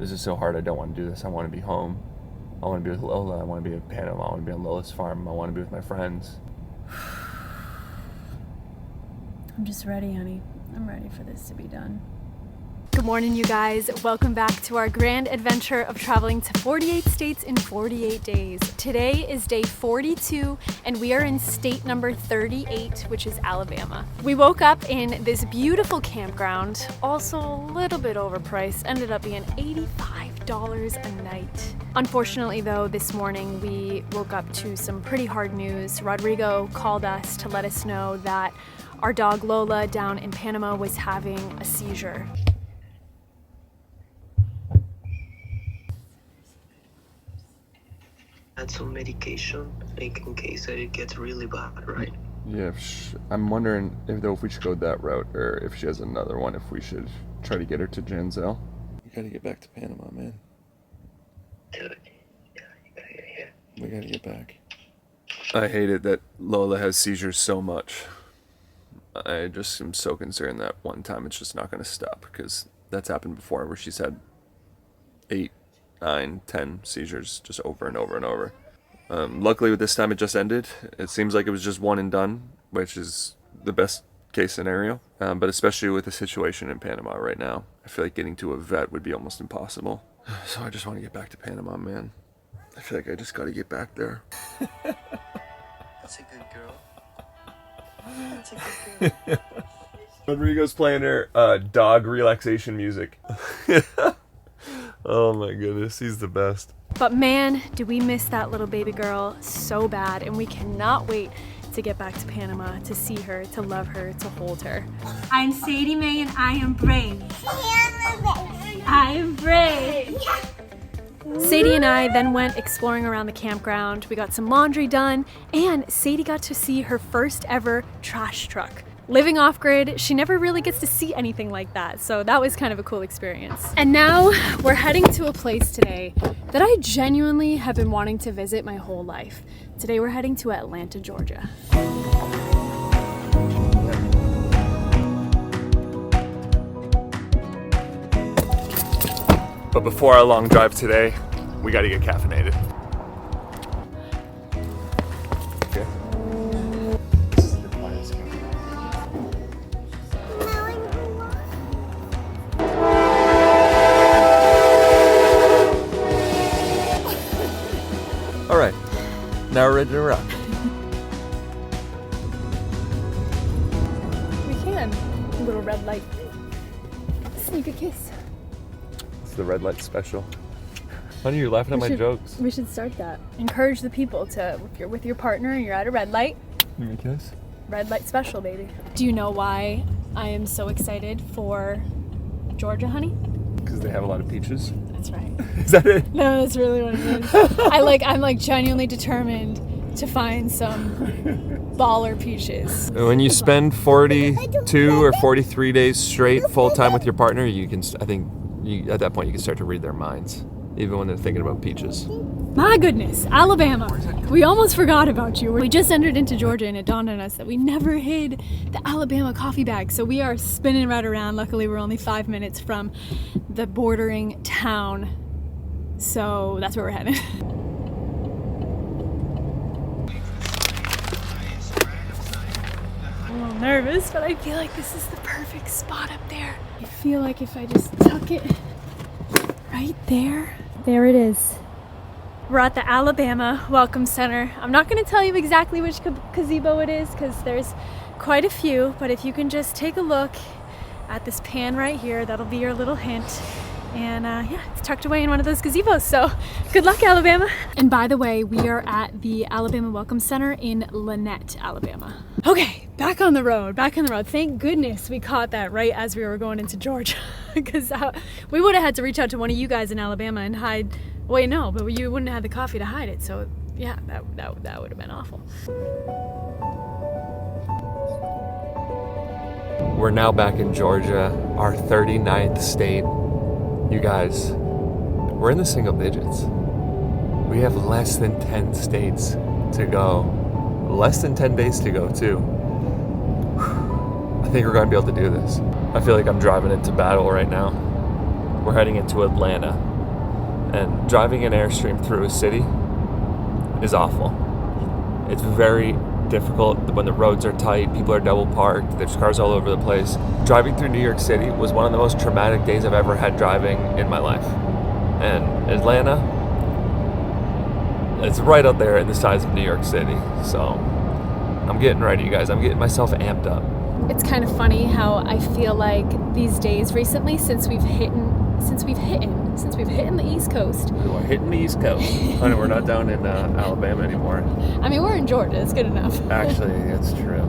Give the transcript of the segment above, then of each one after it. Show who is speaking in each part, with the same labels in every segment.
Speaker 1: This is so hard. I don't want to do this. I want to be home. I want to be with Lola. I want to be in Panama. I want to be on Lola's farm. I want to be with my friends.
Speaker 2: I'm just ready, honey. I'm ready for this to be done. Good morning, you guys. Welcome back to our grand adventure of traveling to 48 states in 48 days. Today is day 42, and we are in state number 38, which is Alabama. We woke up in this beautiful campground, also a little bit overpriced, ended up being $85 a night. Unfortunately, though, this morning we woke up to some pretty hard news. Rodrigo called us to let us know that our dog Lola down in Panama was having a seizure.
Speaker 3: Add some medication, like in case that it gets really bad, right?
Speaker 1: Yeah, I'm wondering if we should go that route, or if she has another one, if we should try to get her to Janzel. We gotta get back to Panama, man.
Speaker 3: Dude, yeah, you gotta get here.
Speaker 1: We gotta get back. I hate it that Lola has seizures so much. I just am so concerned that one time it's just not gonna stop, because that's happened before where she's had 8, 9, 10 seizures just over and over and over. Luckily with this time it just ended. It seems like it was just one and done, which is the best case scenario. But especially with the situation in Panama right now, I feel like getting to a vet would be almost impossible. So I just want to get back to Panama, man. I feel like I just got to get back there.
Speaker 3: That's a good girl. That's a good girl.
Speaker 1: Rodrigo's playing her dog relaxation music. Oh my goodness, he's the best.
Speaker 2: But man, do we miss that little baby girl so bad, and we cannot wait to get back to Panama, to see her, to love her, to hold her. I'm Sadie Mae and I am brave. I am brave. Sadie and I then went exploring around the campground. We got some laundry done, and Sadie got to see her first ever trash truck. Living off-grid, she never really gets to see anything like that, so that was kind of a cool experience. And now we're heading to a place today that I genuinely have been wanting to visit my whole life. Today we're heading to Atlanta, Georgia.
Speaker 1: But before our long drive today, we gotta get caffeinated. Okay. All right, now we're ready to rock.
Speaker 2: We can. A little red light. Sneak a kiss.
Speaker 1: It's the red light special. Honey, you're laughing at my jokes.
Speaker 2: We should start that. Encourage the people to, if you're with your partner and you're at a red light,
Speaker 1: Give me a kiss.
Speaker 2: red light special, baby. Do you know why I am so excited for Georgia, honey?
Speaker 1: Because they have a lot of peaches.
Speaker 2: That's right.
Speaker 1: Is that it?
Speaker 2: No, that's really what it is. I'm like genuinely determined to find some baller peaches.
Speaker 1: When you spend 42 or 43 days straight full time with your partner, you can, I think, at that point you can start to read their minds, even when they're thinking about peaches.
Speaker 2: My goodness, Alabama. We almost forgot about you. We just entered into Georgia and it dawned on us that we never hid the Alabama coffee bag. So we are spinning right around. Luckily, we're only 5 minutes from the bordering town. So that's where we're headed. I'm a little nervous, but I feel like this is the perfect spot up there. I feel like if I just tuck it right there, there it is. We're at the Alabama Welcome Center. I'm not going to tell you exactly which gazebo it is because there's quite a few, but if you can just take a look at this pan right here, that'll be your little hint. And yeah, it's tucked away in one of those gazebos, so good luck, Alabama. And by the way, we are at the Alabama Welcome Center in Lynette, Alabama. Okay, back on the road. Thank goodness we caught that right as we were going into Georgia, because we would have had to reach out to one of you guys in Alabama and hide. Wait, no, but you wouldn't have had the coffee to hide it, so yeah, that would have been awful.
Speaker 1: We're now back in Georgia, our 39th state. You guys, we're in the single digits. We have less than 10 states to go. Less than 10 days to go, too. I think we're going to be able to do this. I feel like I'm driving into battle right now. we're heading into Atlanta. And driving an Airstream through a city is awful. It's very difficult when the roads are tight, people are double parked, there's cars all over the place. Driving through New York City was one of the most traumatic days I've ever had driving in my life. And Atlanta, it's right up there in the size of New York City. So I'm getting ready, you guys. I'm getting myself amped up.
Speaker 2: It's kind of funny how I feel like these days recently, since we've hit the East Coast.
Speaker 1: We're hitting the East Coast. Honey, we're not down in Alabama anymore.
Speaker 2: I mean, we're in Georgia. It's good enough.
Speaker 1: Actually, it's true.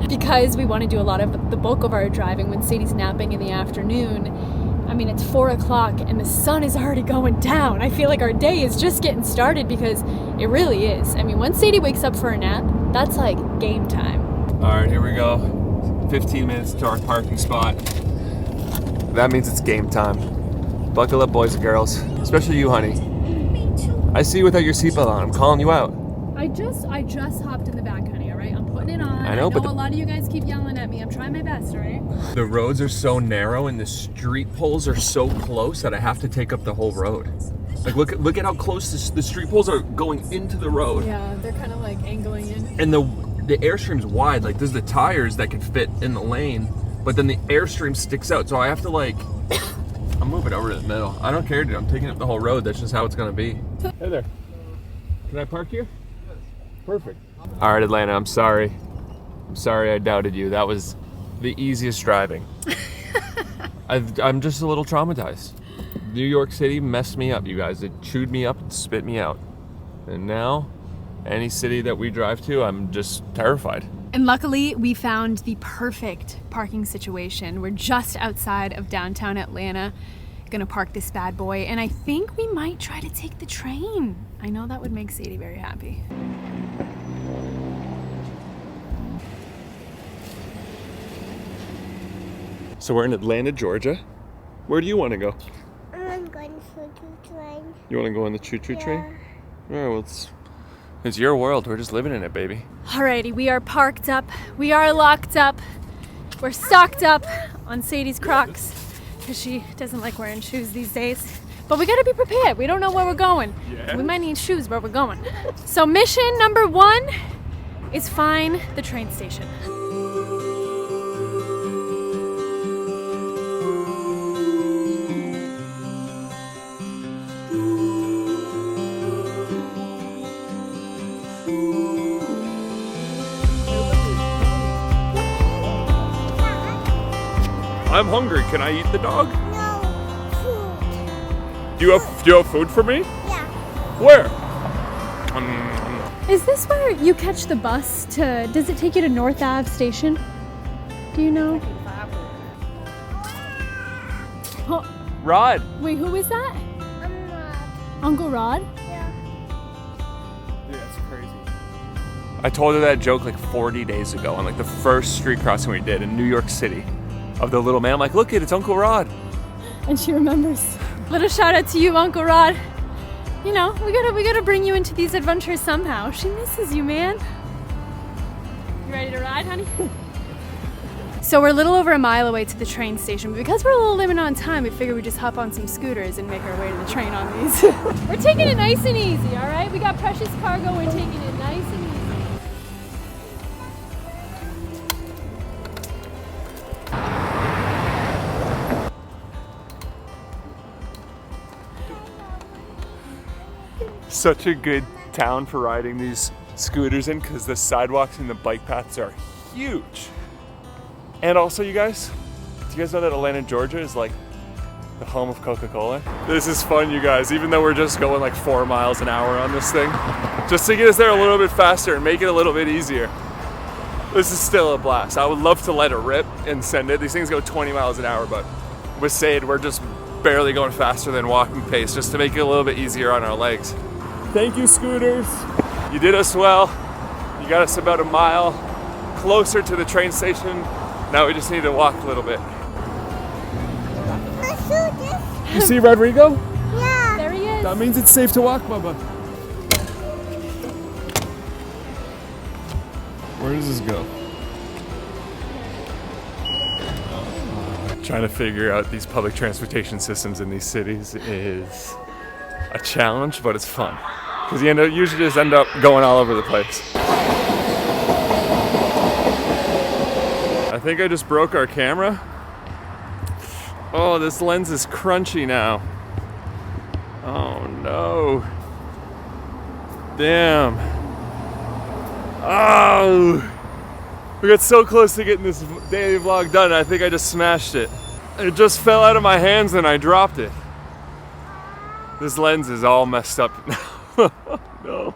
Speaker 2: Because we want to do a lot of the bulk of our driving when Sadie's napping in the afternoon. I mean, it's 4 o'clock and the sun is already going down. I feel like our day is just getting started because it really is. I mean, once Sadie wakes up for a nap, that's like game time.
Speaker 1: All right, here we go. 15 minutes to our parking spot. That means it's game time. Buckle up, boys and girls. Especially you, honey. I see you without your seatbelt on. I'm calling you out.
Speaker 2: I just hopped in the back, honey, all right? I'm putting it on.
Speaker 1: I know, but
Speaker 2: a lot of you guys keep yelling at me. I'm trying my best, all right?
Speaker 1: The roads are so narrow and the street poles are so close that I have to take up the whole road. Like, look at how close the street poles are going into the road.
Speaker 2: Yeah, they're kind of like angling in.
Speaker 1: And the Airstream's wide. Like, there's the tires that can fit in the lane, but then the Airstream sticks out. So I have to, like, I'm moving over to the middle. I don't care, dude. I'm taking up the whole road. That's just how it's gonna be. Hey there. Can I park here? Yes. Perfect. All right, Atlanta, I'm sorry. I'm sorry I doubted you. That was the easiest driving. I'm just a little traumatized. New York City messed me up, you guys. It chewed me up and spit me out. And now, any city that we drive to, I'm just terrified.
Speaker 2: And luckily, we found the perfect parking situation. We're just outside of downtown Atlanta. Gonna park this bad boy, and I think we might try to take the train. I know that would make Sadie very happy.
Speaker 1: So we're in Atlanta, Georgia. Where do you want to go?
Speaker 4: I'm going to the train.
Speaker 1: You want to go on the choo-choo train? All right, well, it's your world. We're just living in it, baby.
Speaker 2: Alrighty, we are parked up. We are locked up. We're stocked up on Sadie's Crocs because she doesn't like wearing shoes these days. But we gotta be prepared. We don't know where we're going.
Speaker 1: Yeah.
Speaker 2: We might need shoes where we're going. So mission number 1 is find the train station.
Speaker 1: I'm hungry. Can I eat the dog?
Speaker 4: No, food.
Speaker 1: Do you have food for me?
Speaker 4: Yeah.
Speaker 1: Where?
Speaker 2: Is this where you catch the bus to, does it take you to North Ave station? Do you know? Oh,
Speaker 1: Rod.
Speaker 2: wait, who is that?
Speaker 4: I'm
Speaker 2: Uncle Rod?
Speaker 4: yeah.
Speaker 1: Dude, that's crazy. I told her that joke like 40 days ago on like the first street crossing we did in New York City of the little man. I'm like, look it, it's Uncle Rod.
Speaker 2: And she remembers. Little shout out to you, Uncle Rod. You know, we gotta bring you into these adventures somehow. She misses you, man. You ready to ride, honey? So we're a little over a mile away to the train station, but because we're a little limited on time, we figured we'd just hop on some scooters and make our way to the train on these. We're taking it nice and easy, all right? We got precious cargo, we're taking it nice and easy.
Speaker 1: Such a good town for riding these scooters in because the sidewalks and the bike paths are huge. And also, you guys, do you guys know that Atlanta, Georgia is like the home of Coca-Cola? This is fun, you guys, even though we're just going like 4 miles an hour on this thing. Just to get us there a little bit faster and make it a little bit easier. This is still a blast. I would love to let it rip and send it. These things go 20 miles an hour, but with Sade, we're just barely going faster than walking pace just to make it a little bit easier on our legs. Thank you, scooters. You did us well. You got us about a mile closer to the train station. Now we just need to walk a little bit.
Speaker 4: Let's do this.
Speaker 1: You see Rodrigo?
Speaker 4: Yeah.
Speaker 2: There he is.
Speaker 1: That means it's safe to walk, Bubba. Where does this go? Trying to figure out these public transportation systems in these cities is a challenge, but it's fun. Because you usually just end up going all over the place. I think I just broke our camera. Oh, this lens is crunchy now. Oh no. Damn. Oh. We got so close to getting this daily vlog done, I think I just smashed it. It just fell out of my hands and I dropped it. This lens is all messed up now. No.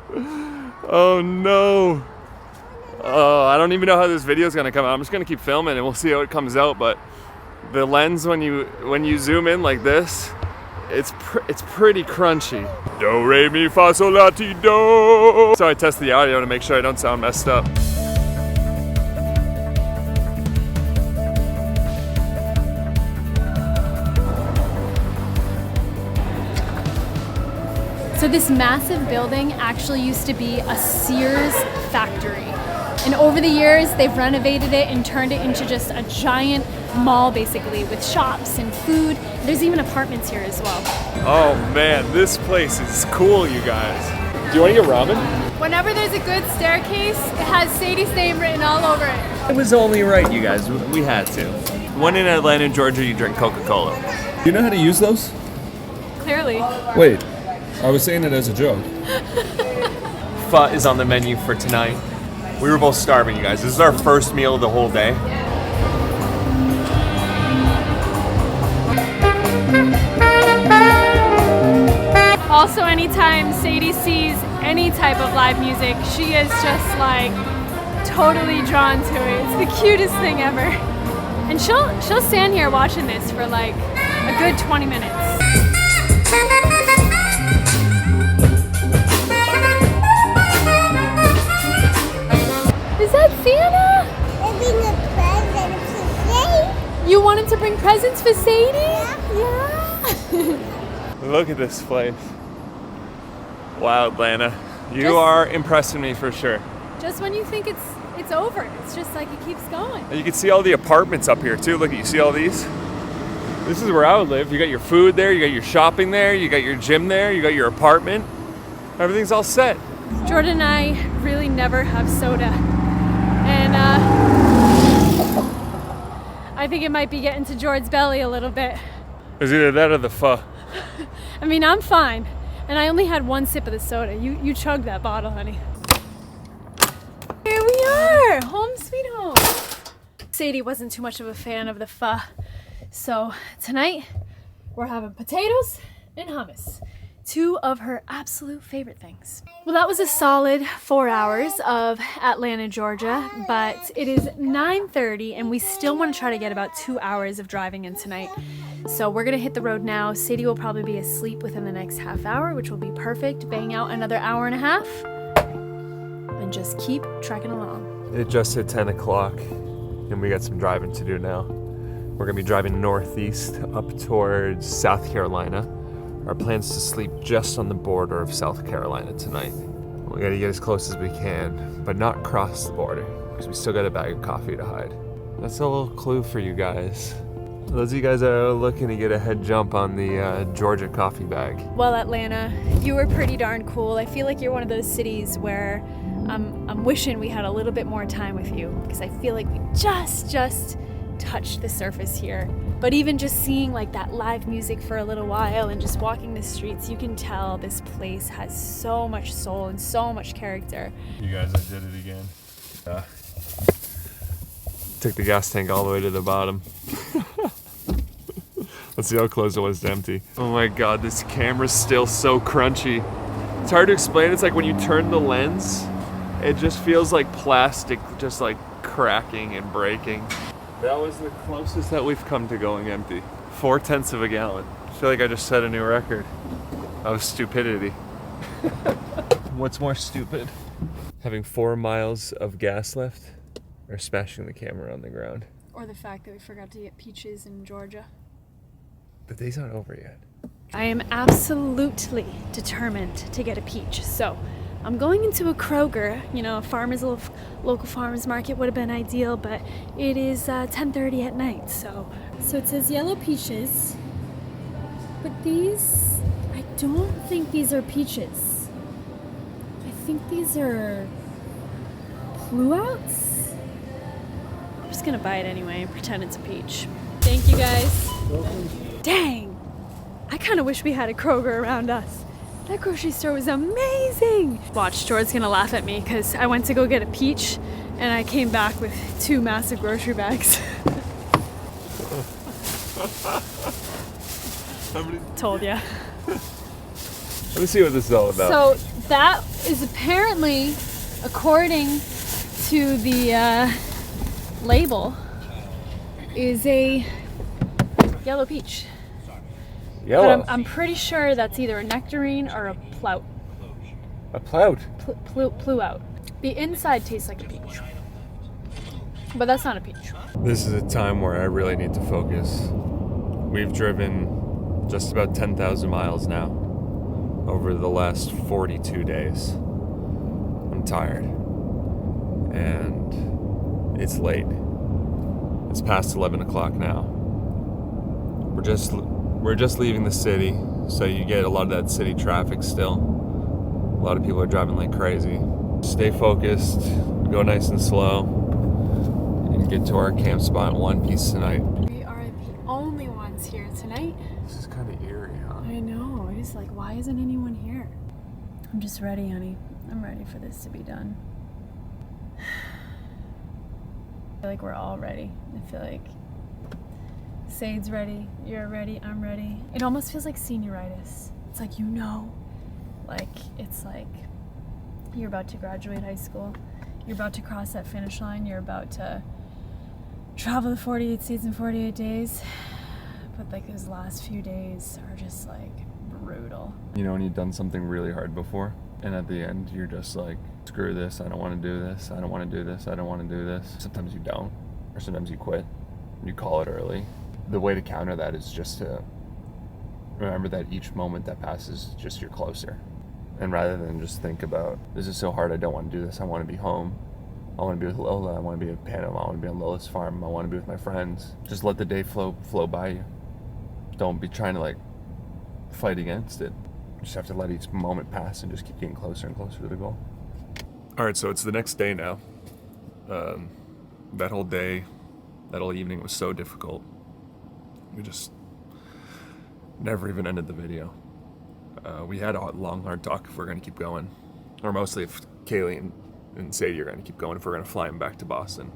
Speaker 1: Oh no. Oh, I don't even know how this video is gonna come out. I'm just gonna keep filming and we'll see how it comes out. But the lens, when you zoom in like this, it's pretty crunchy. Do, re, mi, fa, sol, la, ti, do. So I test the audio to make sure I don't sound messed up.
Speaker 2: So this massive building actually used to be a Sears factory. And over the years, they've renovated it and turned it into just a giant mall, basically, with shops and food. There's even apartments here as well.
Speaker 1: Oh man, this place is cool, you guys. Do you want to get ramen?
Speaker 2: Whenever there's a good staircase, it has Sadie's name written all over it.
Speaker 1: It was only right, you guys. We had to. When in Atlanta, Georgia, you drink Coca-Cola.
Speaker 5: Do you know how to use those?
Speaker 2: Clearly.
Speaker 5: Wait, I was saying it as a joke.
Speaker 1: Pho is on the menu for tonight. We were both starving, you guys. This is our first meal of the whole day.
Speaker 2: Also, anytime Sadie sees any type of live music, she is just like totally drawn to it. It's the cutest thing ever. And she'll stand here watching this for like a good 20 minutes. Is that Santa?
Speaker 4: Bring a present for Sadie.
Speaker 2: You wanted to bring presents for Sadie? Yeah.
Speaker 1: Look at this place. Wow, Atlanta. You are impressing me for sure.
Speaker 2: Just when you think it's over, it's just like it keeps going.
Speaker 1: And you can see all the apartments up here too. Look, you see all these? This is where I would live. You got your food there, you got your shopping there, you got your gym there, you got your apartment. Everything's all set.
Speaker 2: Jordan and I really never have soda. And I think it might be getting to Jordan's belly a little bit.
Speaker 1: It's either that or the pho.
Speaker 2: I mean, I'm fine. And I only had one sip of the soda. You chugged that bottle, honey. Here we are, home sweet home. Sadie wasn't too much of a fan of the pho. So tonight, we're having potatoes and hummus. Two of her absolute favorite things. Well, that was a solid 4 hours of Atlanta, Georgia, but it is 9:30 and we still want to try to get about 2 hours of driving in tonight. So we're gonna hit the road now. Sadie will probably be asleep within the next half hour, which will be perfect. Bang out another hour and a half and just keep trekking along.
Speaker 1: It just hit 10 o'clock and we got some driving to do now. We're gonna be driving northeast up towards South Carolina. Our plan's to sleep just on the border of South Carolina tonight. We gotta get as close as we can, but not cross the border, because we still got a bag of coffee to hide. That's a little clue for you guys. Those of you guys that are looking to get a head jump on the Georgia coffee bag.
Speaker 2: Well, Atlanta, you were pretty darn cool. I feel like you're one of those cities where I'm wishing we had a little bit more time with you, because I feel like we just touched the surface here. But even just seeing like that live music for a little while and just walking the streets, you can tell this place has so much soul and so much character.
Speaker 1: You guys, I did it again. Took the gas tank all the way to the bottom. Let's see how close it was to empty. Oh my god, this camera's still so crunchy. It's hard to explain. It's like when you turn the lens, it just feels like plastic just like cracking and breaking. That was the closest that we've come to going empty. 0.4 of a gallon. I feel like I just set a new record of stupidity. What's more stupid? Having 4 miles of gas left or smashing the camera on the ground?
Speaker 2: Or the fact that we forgot to get peaches in Georgia.
Speaker 1: The day's not over yet.
Speaker 2: I am absolutely determined to get a peach. So I'm going into a Kroger, you know, local farmer's market would have been ideal, but it is 10:30 at night, so So it says yellow peaches, but these, I don't think these are peaches. I think these are pluouts? I'm just gonna buy it anyway and pretend it's a peach. Thank you guys. Dang! I kinda wish we had a Kroger around us. That grocery store was amazing! Watch, Jordan's gonna laugh at me because I went to go get a peach and I came back with 2 massive grocery bags. Told ya.
Speaker 1: Let me see what this is all about.
Speaker 2: So that is apparently, according to the label, is a yellow peach.
Speaker 1: Yellow.
Speaker 2: But I'm pretty sure that's either a nectarine or a plout.
Speaker 1: A plout.
Speaker 2: Pluout. The inside tastes like a peach, but that's not a peach.
Speaker 1: This is a time where I really need to focus. We've driven just about 10,000 miles now over the last 42 days. I'm tired. And it's late. It's past 11 o'clock now. We're just leaving the city, so you get a lot of that city traffic still. A lot of people are driving like crazy. Stay focused, go nice and slow, and get to our camp spot in one piece tonight.
Speaker 2: We are the only ones here tonight.
Speaker 1: This is kind of eerie, huh?
Speaker 2: I know. It is like, why isn't anyone here? I'm just ready, honey. I'm ready for this to be done. I feel like we're all ready. I feel like Sade's ready, you're ready, I'm ready. It almost feels like senioritis. It's like, it's like you're about to graduate high school. You're about to cross that finish line. You're about to travel the 48 states in 48 days. But like those last few days are just like brutal.
Speaker 1: You know when you've done something really hard before, and at the end you're just like, screw this, I don't want to do this, I don't want to do this, I don't want to do this. Sometimes you don't, or sometimes you quit. You call it early. The way to counter that is just to remember that each moment that passes, just you're closer. And rather than just think about, this is so hard, I don't want to do this, I want to be home. I want to be with Lola, I want to be at Panama, I want to be on Lola's farm, I want to be with my friends. Just let the day flow by you. Don't be trying to like fight against it. You just have to let each moment pass and just keep getting closer and closer to the goal. Alright, so it's the next day now. That whole day, that whole evening was so difficult. We just never even ended the video. We had a long, hard talk if we're going to keep going. Or mostly if Kaylee and Sadie are going to keep going, if we're going to fly them back to Boston.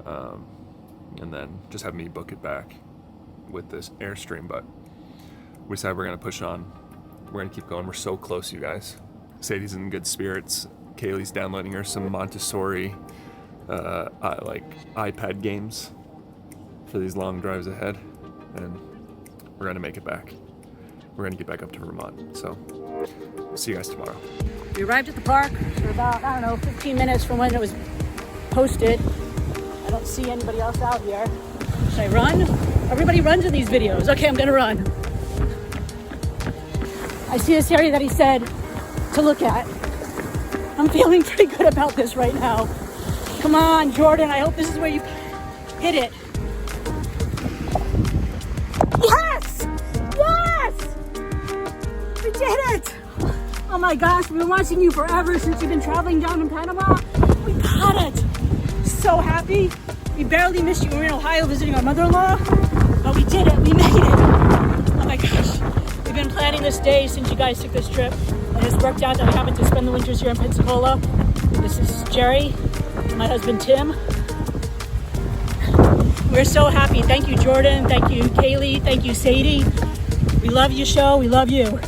Speaker 1: And then just have me book it back with this Airstream. But we decided we're going to push on. We're going to keep going. We're so close, you guys. Sadie's in good spirits. Kaylee's downloading her some Montessori iPad games for these long drives ahead. And we're going to make it back. We're going to get back up to Vermont. So, see you guys tomorrow.
Speaker 6: We arrived at the park for about, 15 minutes from when it was posted. I don't see anybody else out here. Should I run? Everybody runs in these videos. Okay, I'm gonna run. I see this area that he said to look at. I'm feeling pretty good about this right now. Come on, Jordan, I hope this is where you hit it. Yes! Yes! We did it! Oh my gosh, we've been watching you forever since you've been traveling down in Panama. We got it! So happy. We barely missed you. We were in Ohio visiting our mother-in-law, but we did it. We made it. Oh my gosh. We've been planning this day since you guys took this trip. And it's worked out that we happen to spend the winters here in Pensacola. This is Jerry, my husband Tim. We're so happy. Thank you, Jordan. Thank you, Kaylee. Thank you, Sadie. We love you, show. We love you.